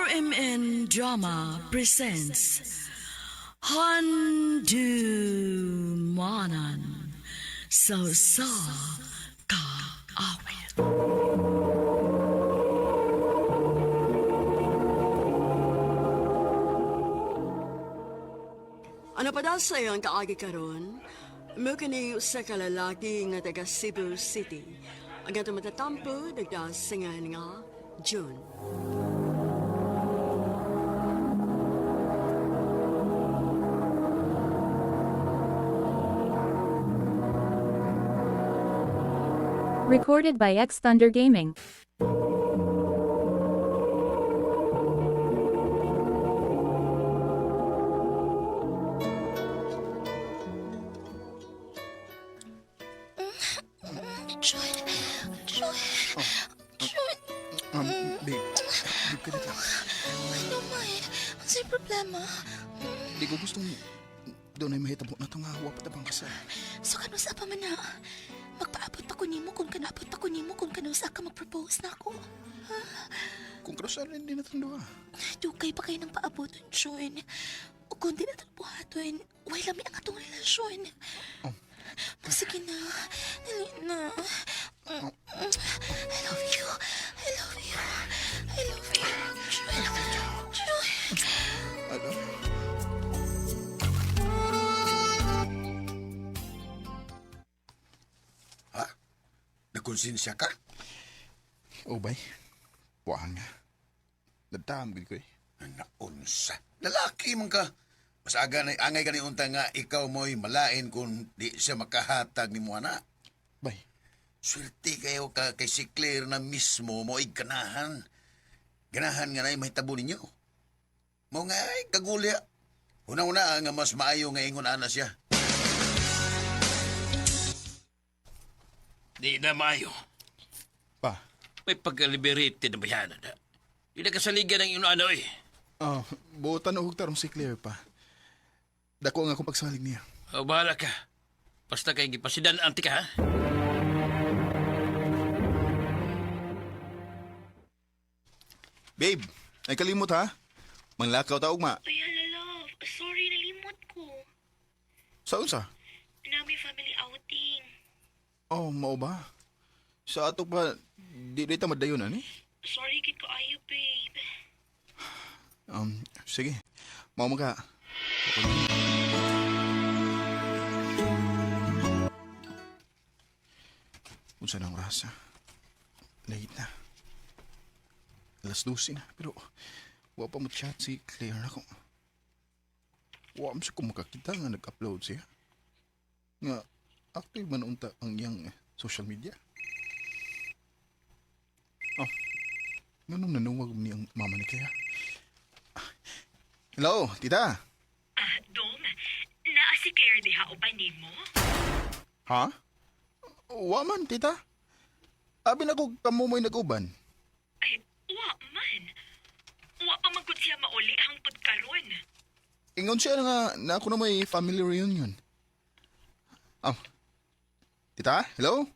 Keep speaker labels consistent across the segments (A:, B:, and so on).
A: RMN Drama presents Handumanan So Ka Awit.
B: Ano pa daw sa'yo ang kaagi karon? Mukani sa kalalaki nga taga Cebu City. Ang atong matatampo, nagdasingan nga, June.
C: Recorded by X Thunder Gaming.
D: Babe, babe ka dito.
E: Ay, no, man. Ano problema?
D: Di ko gustong doon ay mahitabo na itong hawa pa tabang kasal.
E: So, kano sa pa man na? Magpaabot pa ko nimo kung kanabot pa ko nimo kung kano sa ka mag-propose na ako.
D: Kung krasal hindi na itong duha.
E: Dugay pa kayo ng paabot, John. O kung di na ito buhaton, way lami ang atong relasyon.
D: Oh.
E: Sige na. Dali na. I love you. I love you. I love you. John.
D: Ano?
F: Ha? Nagkonsensya ka?
D: Oh, bay. Buwan nga. Nagtaam gid ko eh.
F: Naunsa. Lalaki man ka. Mas aga na angay ka ni unta nga ikaw mo'y malain kung di siya makahatag ni mo ana.
D: Bay,
F: Swerte kayo ka kay si Claire na mismo mo'y ganahan. Ganahan nga na'y mahitabo ninyo. Mo nga ay kagulya. Una-una nga mas maayo nga ingon ana siya.
G: Di na mayo.
D: pa.
G: May pagka-liberated na bayanan na. Di na kasaligan ng ino ano eh.
D: Buotan na hugtarong si Claire pa. Dako nga akong pagsalig niya.
G: O, bahala ka. Basta kay gipasidan anti ka, ha?
D: Babe, ay kalimot ha? Manglakaw ta ugma.
E: Ay, hala, love. Sorry, nalimot ko.
D: Saan sa?
E: Nami family outing.
D: Oh, mao ba? Sa ato pa, di ta madayon ani?
E: Sorry, kid ko ayo, babe.
D: Sige. Mao ka. Unsa nang rasa? Late na. Alas 12 na, pero wa pa mo chat si Claire na ko. Wa mo siya kung makakita nga nag-upload siya. Nga, active man unta ang iyang social media. Oh, ganun nanuwag ni ang mama ni Claire. Hello, tita.
H: Dong, naa si Claire diha o ba nimo?
D: Ha? Wa man, tita. Abi na ko kamumoy nag-uban.
H: Ay, wa man. Wa pa magkut siya mauli hangtod karon.
D: Ingon siya na ako na may family reunion. Tita, hello?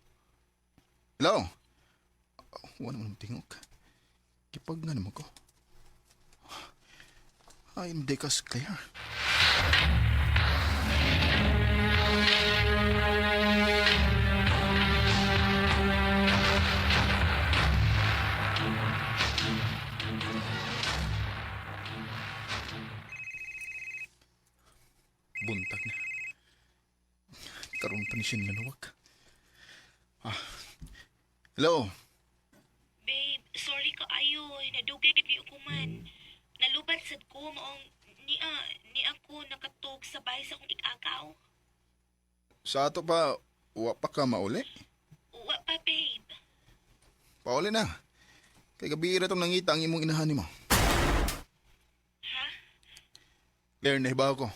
D: Hello? Wala naman tingog. Kipag nga naman ko. Ay, hindi ka Claire. Buntag na. Karoon pa ni siya nanawag. Hello?
E: Babe, sorry ka ayo. Nadugay kid ko man. Nalubat sad ko maong ni ako nakatog sa bahay sa akong ikagaw.
D: Sa ato pa, wa pa ka mauli?
E: Wa pa, babe.
D: Pauli na. Kay gabira itong nangita ang imong inahan mo.
E: Ha?
D: Claire, nahibaw ko.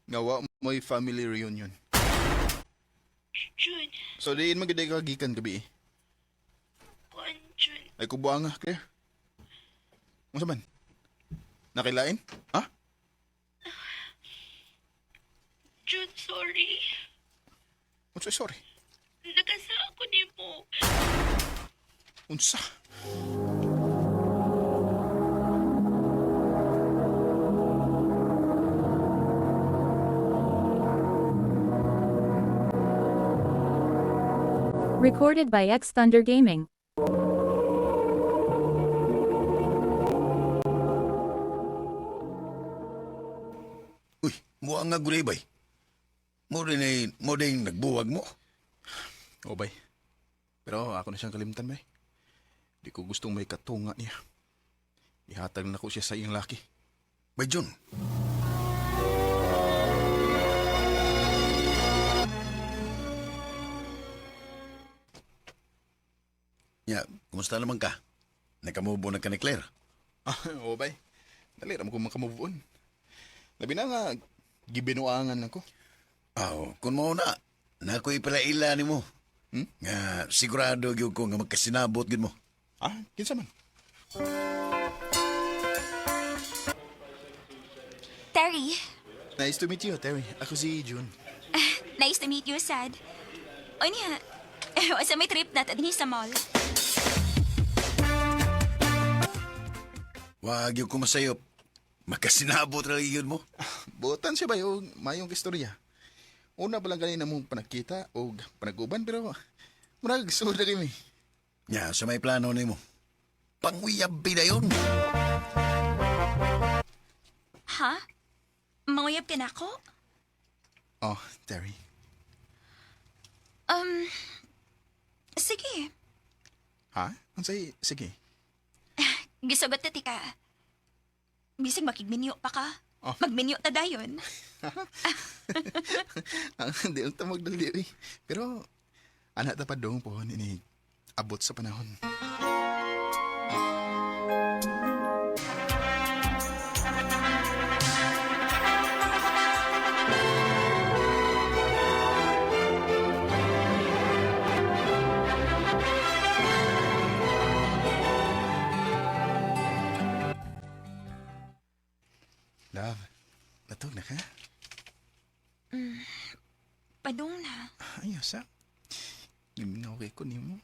D: Nga wa may family reunion.
E: Jun,
D: So, diin magiday ka gikan gabi.
E: kuan, Jun.
D: Ay kubuha nga, Claire. Masa man? Nakilain? Ha?
E: Jun, sorry.
D: What's sorry?
E: Nagasa ako ni mo.
D: Unsa?
C: Recorded by X Thunder Gaming.
F: Uy, mo ang nga gulay bay. Mo din nagbuwag mo.
D: O bay. Pero ako na siyang kalimtan bay. Di ko gustong may katunga niya. Ihatag na ko siya sa iyong laki.
F: Bay John. Ya, kumusta naman ka? Nakamubo na ka ni Claire?
D: O bay. Dali ram ko makamove on. Labi na nga, gibinuangan ako.
F: Kung mo na, nako'y palaila ni mo. Nga, sigurado gyud ko nga magkasinabot gyud mo.
D: Kinsa man?
I: Terry,
D: Nice to meet you, Terry. Ako si June.
I: nice to meet you, Sad. O niya, sa may trip natin din sa mall.
F: Wag yung kumasayop. Magkasinabot ra yun mo.
D: Butan siya ba yung mayong istorya? Una pa lang ganina mong panagkita o panaguban pero murag sunod na kami.
F: Nya, sa may plano ni mo. Panguyabi na yun.
I: Ha? Manguyab ka na ako?
D: Oh, Terry.
I: Sige.
D: Ha? Ansay, sige.
I: Gisugot na tika. Bisig makigminyo pa ka.
D: Oh.
I: Magminyo ta dayon.
D: Hindi lang tamag dali eh. Pero, anak ta pa dong po ini abot sa panahon. Love, natog na ka?
I: Padung na.
D: Ayos ha? Giminaw kay ko ni mo.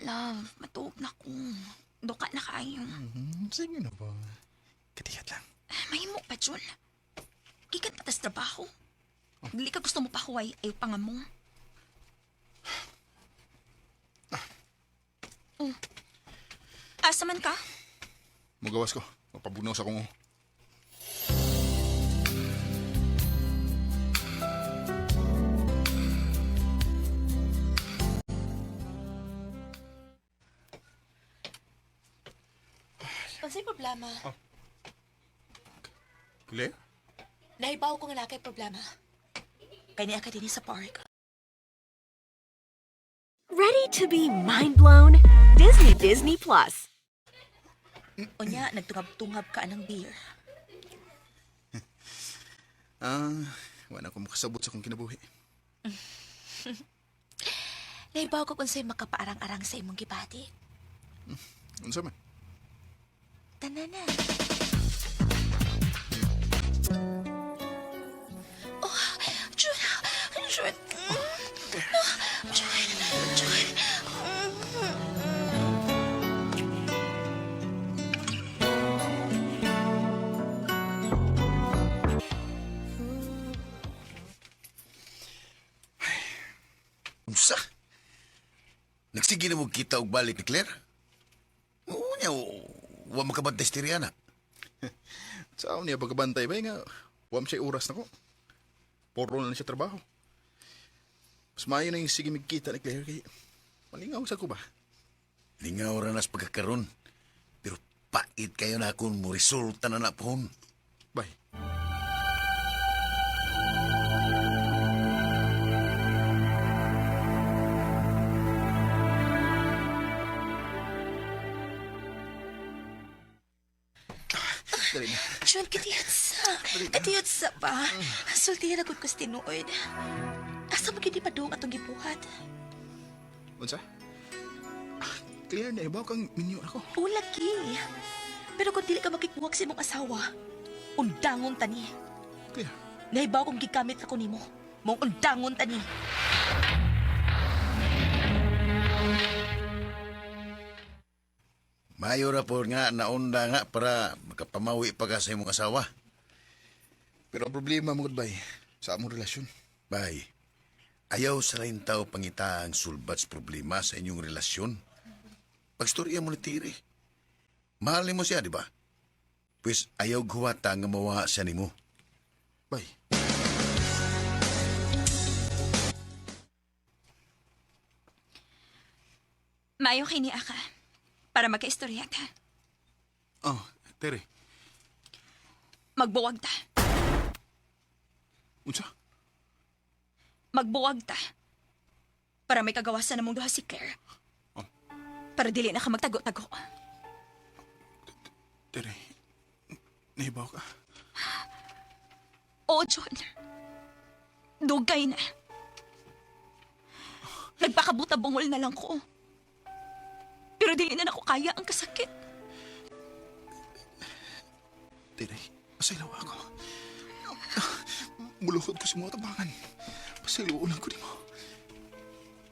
I: Love, matuog na ko. Duka na kayo.
D: Sige na ba? Katiyat lang.
I: Mahimo pa, Jun. Gikan patas trabaho. Dili ka gusto mo pa huway ayaw pa nga mo. Asa man ka?
D: Magawas ko. Mapabugnaw sa kong
J: Unsay problema?
D: Claire?
J: Nahibaw ko nga nakay problema.
I: Kaya niya ka din sa park.
K: Ready to be mind blown? Disney Plus.
I: Unya, nagtungab-tungab ka ng beer.
D: Wala ko makasabot sa kong kinabuhi.
I: Nahibaw ko kung sa'yo makapaarang-arang sa imong gibati.
D: Unsa man?
I: Tanana. Oh, Jun. Jun. Jun.
F: Unsa? Nagsige na mo kita og balik ni Claire? Oo niya, wa makabantay si Tiriana.
D: Saan niya pagkabantay ba nga? Huwam siya oras na ko. Puro na siya trabaho. Mas maayo na yung sige magkita ni Claire kay malingaw sa ko ba?
F: Lingaw ra nas pagkakaroon. Pero pait kayo na kung mo resulta na napon.
D: Bay. Dali na.
I: Jun, katiyot sa ba? Sultihan ako ko tinuod. Asa mo gini pa doon atong gibuhat?
D: Unsa? Claire na ibaw kang minyo ako.
I: O, lagi. Pero kung dili ka makikuwag sa imong asawa, undangon tani.
D: Claire?
I: Nahibaw kong gigamit ako nimo. Mong undangon tani.
F: Mayo ra po nga naunda nga para makapamawi pa ka sa imong asawa.
D: Pero ang problema mo, bay, sa among relasyon.
F: Bay, Ayaw sa lain tao pangita ang sulbat sa problema sa inyong relasyon. Pagstorya mo ni Tiri. Mahal mo siya, di ba? Pues ayaw guwata nga mawa siya ni mo.
D: Bay,
I: Maayo kay ni Aka para magkaistorya ta.
D: oh, Tere,
I: Magbuwag ta.
D: unsa?
I: Magbuwag ta. Para may kagawasan namong duha si Claire.
D: Oh.
I: Para dili na ka magtago-tago.
D: Tere, nahibaw ka?
I: Oo, John. Dugay na. Nagpakabuta-bungol na lang ko. Pero dili na nako kaya ang kasakit.
D: Tere, pasaylaw ako. Muluhod ko sa mga tabangan. Pasaylaw ulang ko di mo.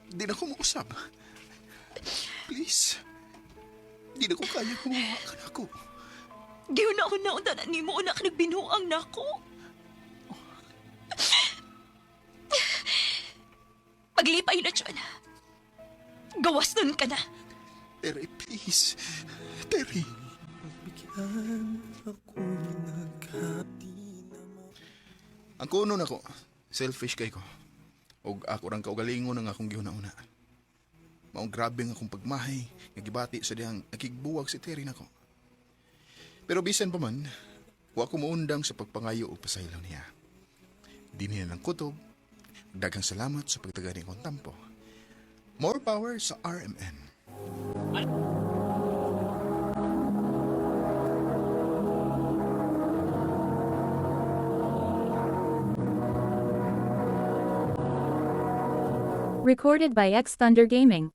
D: Di na ko mausap. Please. Di na ko kaya kumawa ka na ako.
I: Giuna-una na ni mo na ka nagbinuang na ako. Paglipay na, John. Gawas nun ka na.
D: Tere, please. Tere. Ang kuno na ko, selfish kay ko. Og ako rang kaugalingon ang akong giuna-una. Maong grabe nga akong pagmahay, nga gibati sa dihang nakigbuwag si Terry nako. Pero bisan pa man, wa ko muundang sa pagpangayo o pasaylaw niya. Di niya ng kutob, daghang salamat sa pagtagani kong tampo. More power sa RMN.
C: Recorded by X Thunder Gaming.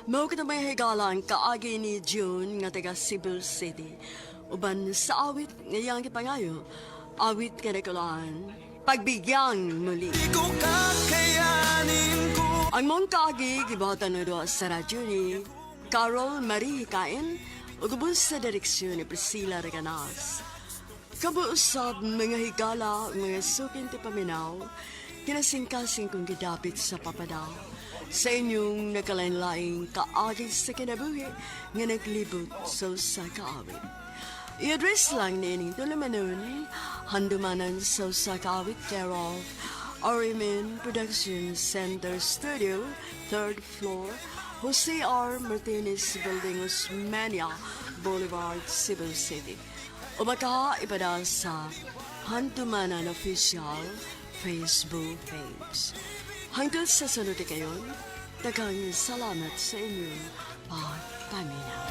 B: Mao kita may higalan kaagi ni June nga taga Cebu City. Uban sa awit ngayang kipangayo, awit kanakalaan, pagbigyang muli. Ang mong kaagi gibatan na doon sa radyo ni Carol Marie Cain o gubos sa direksyon ni Priscilla Reganas. Kabuusab mga higala, mga sukin ti paminaw, kinasingkasing kong gidapit sa papadaw. Sa inyong nakalain-laing kaagay sa kinabuhi nga naglibot sa kaawit. I-address lang ni ining tulumanon, handumanan sa kaawit care of Arimin Production Center Studio, 3rd floor, Jose R. Martinez Building, Osmeña Boulevard, Cebu City. O baka ipada sa Hantumanan Official Facebook page. Hanggang sa sunod kayon, daghang salamat sa inyong pagpaminaw.